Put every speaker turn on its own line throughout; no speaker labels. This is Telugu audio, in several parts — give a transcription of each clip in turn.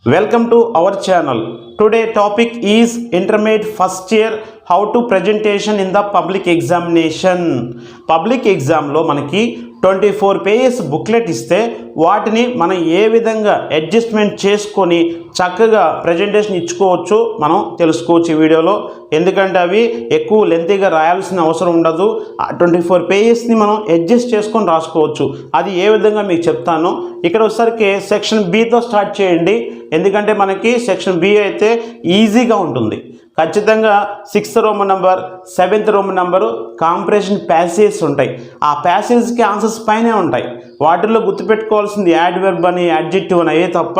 Welcome to our channel. Today topic is intermediate first year how to presentation in the public examination. Public exam లో మనకి 24 pages బుక్లెట్ ఇస్తే వాటిని మనం ఏ విధంగా అడ్జస్ట్మెంట్ చేసుకొని చక్కగా ప్రజెంటేషన్ ఇచ్చుకోవచ్చు మనం తెలుసుకోవచ్చు ఈ వీడియోలో. ఎందుకంటే అవి ఎక్కువ లెంతీగా రాయాల్సిన అవసరం ఉండదు. 24 పేజెస్ని మనం అడ్జస్ట్ చేసుకొని రాసుకోవచ్చు. అది ఏ విధంగా మీకు చెప్తాను. ఇక్కడ వచ్చేసరికి సెక్షన్ బితో స్టార్ట్ చేయండి. ఎందుకంటే మనకి సెక్షన్ బి అయితే ఈజీగా ఉంటుంది. ఖచ్చితంగా 6th Roman number 7th Roman number compression passages ఉంటాయి. ఆ ప్యాసేజ్కి ఆన్సర్స్ పైనే ఉంటాయి. వాటిల్లో గుర్తుపెట్టుకోవాల్సింది యాడ్ వెర్బ్ అని యాడ్జెక్టివ్ అని అయ్యే తప్ప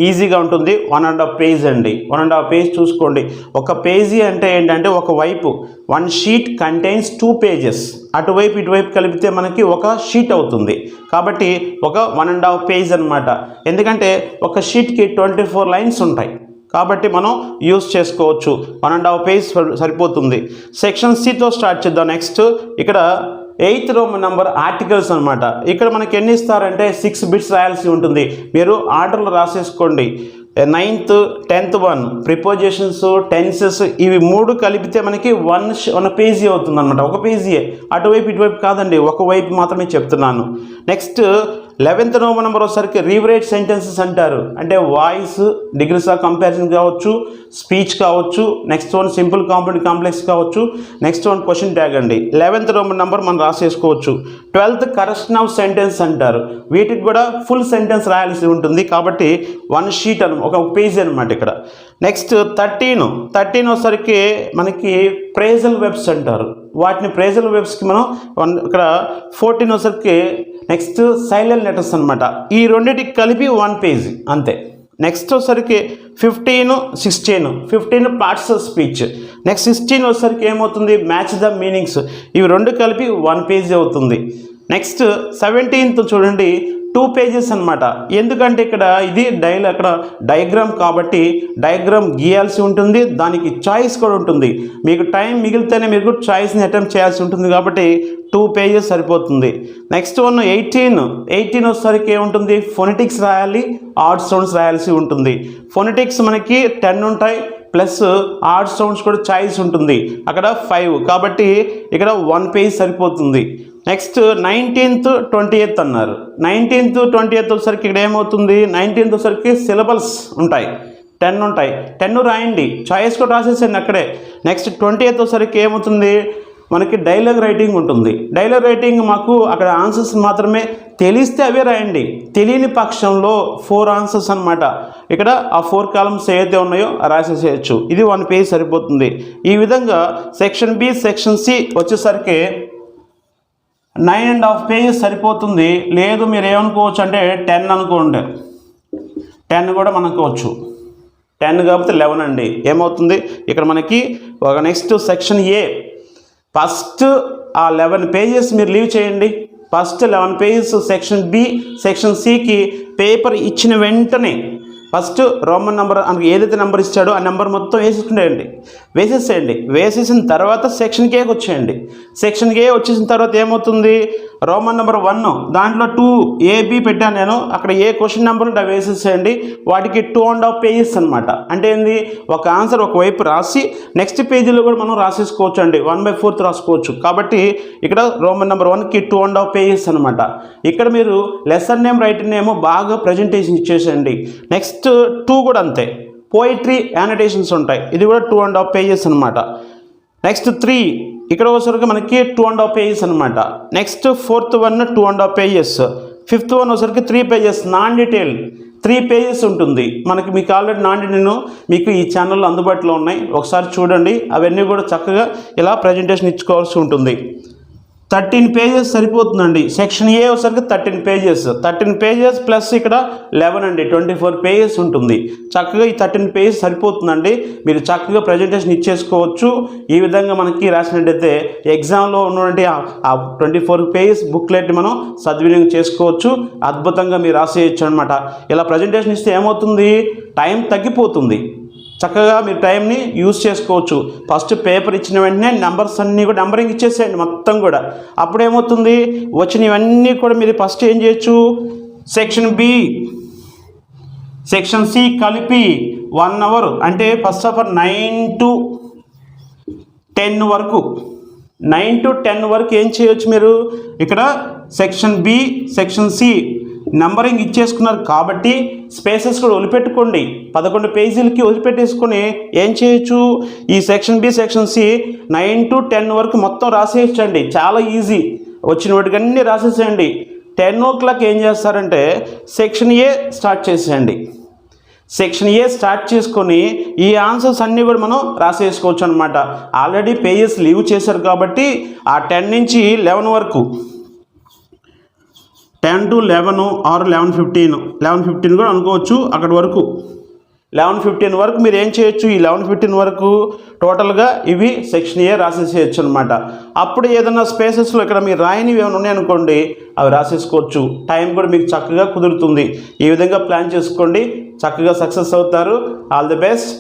ఈజీగా ఉంటుంది. 1.5 పేజ్ అండి. 1.5 పేజ్ చూసుకోండి. ఒక పేజీ అంటే ఏంటంటే ఒక వైపు 1 షీట్ కంటైన్స్ 2 పేజెస్. అటువైపు ఇటువైపు కలిపితే మనకి ఒక షీట్ అవుతుంది. కాబట్టి ఒక 1.5 పేజ్ అనమాట. ఎందుకంటే ఒక షీట్కి 24 లైన్స్ ఉంటాయి కాబట్టి మనం యూస్ చేసుకోవచ్చు. 1.5 పేజ్ సరిపోతుంది. సెక్షన్ సితో స్టార్ట్ చేద్దాం. నెక్స్ట్ ఇక్కడ 8th రోమన్ నెంబర్ ఆర్టికల్స్ అనమాట. ఇక్కడ మనకి ఎన్ని ఇస్తారంటే 6 బిట్స్ రాయాల్సి ఉంటుంది. మీరు ఆర్డర్లో రాసేసుకోండి. 9th 10th 1 ప్రిపోజిషన్స్ టెన్సెస్ ఇవి 3 కలిపితే మనకి 1 పేజీ అవుతుంది అనమాట. ఒక పేజీయే, అటువైపు ఇటువైపు కాదండి, ఒకవైపు మాత్రమే చెప్తున్నాను. నెక్స్ట్ 11th రోమన్ నెంబర్ వచ్చేసరికి రీవరైట్ సెంటెన్సెస్ అంటారు. అంటే వాయిస్ డిగ్రీస్ ఆఫ్ కంపారిజన్ కావచ్చు, స్పీచ్ కావచ్చు, next one simple compound complex కావచ్చు, నెక్స్ట్ వన్ క్వశ్చన్ ట్యాగ్ అండి. 11th రోమన్ నెంబర్ మనం రాసేసుకోవచ్చు. 12th కరెక్షన్ ఆఫ్ సెంటెన్స్ అంటారు. వీటికి కూడా ఫుల్ సెంటెన్స్ రాయాల్సి ఉంటుంది కాబట్టి 1 షీట్ ఒక పేజ్ అనమాట ఇక్కడ. నెక్స్ట్ 13 వచ్చేసరికి మనకి ప్రేజల్ వెబ్స్ అంటారు. వాటిని ప్రేజల్ వెబ్స్కి మనం ఇక్కడ 14 వచ్చేసరికి నెక్స్ట్ సైలెంట్ లెటర్స్ అనమాట. ఈ రెండింటికి కలిపి 1 పేజ్ అంతే. నెక్స్ట్ వచ్చేసరికి 15 పార్ట్స్ ఆఫ్ స్పీచ్. నెక్స్ట్ 16 వచ్చేసరికి ఏమవుతుంది మ్యాచ్ ద మీనింగ్స్. ఇవి 2 కలిపి 1 పేజ్ అవుతుంది. నెక్స్ట్ 17th చూడండి 2 పేజెస్ అనమాట. ఎందుకంటే ఇక్కడ ఇది అక్కడ డయాగ్రామ్ కాబట్టి డయాగ్రామ్ గీయాల్సి ఉంటుంది. దానికి చాయిస్ కూడా ఉంటుంది. మీకు టైం మిగిలితేనే మీరు చాయిస్ని అటెంప్ట్ చేయాల్సి ఉంటుంది కాబట్టి 2 పేజెస్ సరిపోతుంది. నెక్స్ట్ వన్ 18 వచ్చేసరికి ఏముంటుంది ఫొనెటిక్స్ రాయాలి, ఆడ్ సౌండ్స్ రాయాల్సి ఉంటుంది. ఫొనెటిక్స్ మనకి 10 ఉంటాయి ప్లస్ ఆడ్ సౌండ్స్ కూడా చాయిస్ ఉంటుంది. అక్కడ 5 కాబట్టి ఇక్కడ 1 పేజ్ సరిపోతుంది. నెక్స్ట్ 19th 20th అన్నారు. 19th 20th వచ్చేసరికి ఇక్కడ ఏమవుతుంది 19th వచ్చేసరికి సిలబల్స్ ఉంటాయి, 10 ఉంటాయి. 10 రాయండి, చాయిస్ కూడా రాసేసండి అక్కడే. నెక్స్ట్ 20th వచ్చేసరికి ఏమవుతుంది మనకి డైలాగ్ రైటింగ్ ఉంటుంది. డైలాగ్ రైటింగ్ మాకు అక్కడ ఆన్సర్స్ మాత్రమే తెలిస్తే అవే రాయండి. తెలియని పక్షంలో 4 ఆన్సర్స్ అనమాట. ఇక్కడ ఆ 4 కాలమ్స్ ఏదైతే ఉన్నాయో రాసేసేయచ్చు. ఇది 1 పేజ్ సరిపోతుంది. ఈ విధంగా సెక్షన్ బి సెక్షన్ సి వచ్చేసరికి 9.5 పేజెస్ సరిపోతుంది. లేదు మీరు ఏమనుకోవచ్చు అంటే 10 అనుకోండి, 10 కూడా మనకోవచ్చు. 10 కాకపోతే 11 అండి. ఏమవుతుంది ఇక్కడ మనకి ఒక నెక్స్ట్ సెక్షన్ ఏ ఫస్ట్ ఆ 11 పేజెస్ మీరు లీవ్ చేయండి. First 11 pages section B section సికి పేపర్ ఇచ్చిన వెంటనే ఫస్ట్ రోమన్ నెంబర్ ఏదైతే నెంబర్ ఇచ్చాడో ఆ నెంబర్ మొత్తం వేసేసేయండి. వేసేసిన తర్వాత సెక్షన్ కేకి వచ్చేయండి. సెక్షన్ కే వచ్చేసిన తర్వాత ఏమవుతుంది రోమన్ నెంబర్ 1 దాంట్లో 2 ఏబి పెట్టాను నేను. అక్కడ ఏ క్వశ్చన్ నెంబర్ అవి వేసేసేయండి. వాటికి 2.5 పేజెస్ అనమాట. అంటే ఏంది ఒక ఆన్సర్ ఒకవైపు రాసి నెక్స్ట్ పేజీలో కూడా మనం రాసేసుకోవచ్చు అండి. 1/4 రాసుకోవచ్చు. కాబట్టి ఇక్కడ రోమన్ నెంబర్ 1కి 2.5 పేజెస్ అనమాట. ఇక్కడ మీరు లెసన్ నేమ్ రైటింగ్ నేమ్ బాగా ప్రజెంటేషన్ ఇచ్చేసేయండి. నెక్స్ట్ 2 కూడా అంతే, పోయిట్రీ యానిటేషన్స్ ఉంటాయి. ఇది కూడా 2.5 పేజెస్ అనమాట. నెక్స్ట్ 3 ఇక్కడ వచ్చేసరికి మనకి 2.5 పేజెస్ అనమాట. Next 4th 1 2.5 pages. 5th 1 వచ్చేసరికి 3 పేజెస్ నాన్ డీటెయిల్ 3 పేజెస్ ఉంటుంది మనకి. మీకు ఆల్రెడీ నాన్ డీటెయిల్ మీకు ఈ ఛానల్లో అందుబాటులో ఉన్నాయి, ఒకసారి చూడండి. అవన్నీ కూడా చక్కగా ఇలా ప్రజెంటేషన్ ఇచ్చుకోవాల్సి ఉంటుంది. 13 పేజెస్ సరిపోతుందండి. సెక్షన్ ఏ వచ్చేసరికి 13 పేజెస్ ప్లస్ ఇక్కడ 11 అండి, 24 పేజెస్ ఉంటుంది. చక్కగా ఈ 13 పేజెస్ సరిపోతుందండి. మీరు చక్కగా ప్రజెంటేషన్ ఇచ్చేసుకోవచ్చు. ఈ విధంగా మనకి రాసినట్టయితే ఎగ్జామ్లో ఉన్నటువంటి ఆ 24 పేజెస్ బుక్లెట్ని మనం సద్వినియోగం చేసుకోవచ్చు. అద్భుతంగా మీరు రాసేయచ్చు అనమాట. ఇలా ప్రజెంటేషన్ ఇస్తే ఏమవుతుంది టైం తగ్గిపోతుంది. చక్కగా మీరు టైంని యూజ్ చేసుకోవచ్చు. ఫస్ట్ పేపర్ ఇచ్చిన వెంటనే నెంబర్స్ అన్నీ కూడా నెంబరింగ్ ఇచ్చేసేయండి మొత్తం కూడా. అప్పుడు ఏమవుతుంది వచ్చినవన్నీ కూడా మీరు ఫస్ట్ ఏం చేయొచ్చు సెక్షన్ బి సెక్షన్ సి కలిపి 1 అవర్, అంటే ఫస్ట్ ఆఫ్ ఆల్ 9 to 10 వరకు, 9 to 10 వరకు ఏం చేయొచ్చు మీరు ఇక్కడ section B section C numbering ఇచ్చేసుకున్నారు కాబట్టి స్పేసెస్ కూడా వదిలిపెట్టుకోండి. 11 పేజీలకి వదిలిపెట్టేసుకొని ఏం చేయొచ్చు, ఈ section B section C 9 to 10 వరకు మొత్తం రాసేయచ్చండి. చాలా ఈజీ, వచ్చిన వాటికన్నీ రాసేసేయండి. 10 o'clock ఏం చేస్తారంటే సెక్షన్ ఏ స్టార్ట్ చేసేయండి. సెక్షన్ ఏ స్టార్ట్ చేసుకొని ఈ ఆన్సర్స్ అన్నీ కూడా మనం రాసేసుకోవచ్చు అనమాట. ఆల్రెడీ పేజెస్ లీవ్ చేశారు కాబట్టి ఆ 10 నుంచి 11 వరకు, 10 to 11 ఆర్ 11:15 కూడా అనుకోవచ్చు. అక్కడి వరకు 11:15 వరకు మీరు ఏం చేయొచ్చు, ఈ 11:15 వరకు టోటల్గా ఇవి సెక్షన్ ఏ రాసేసేయచ్చు అనమాట. అప్పుడు ఏదైనా స్పేసెస్లో ఇక్కడ మీరు రాయనివి ఏమైనా ఉన్నాయనుకోండి, అవి రాసేసుకోవచ్చు. టైం కూడా మీకు చక్కగా కుదురుతుంది. ఈ విధంగా ప్లాన్ చేసుకోండి, చక్కగా సక్సెస్ అవుతారు. All the best.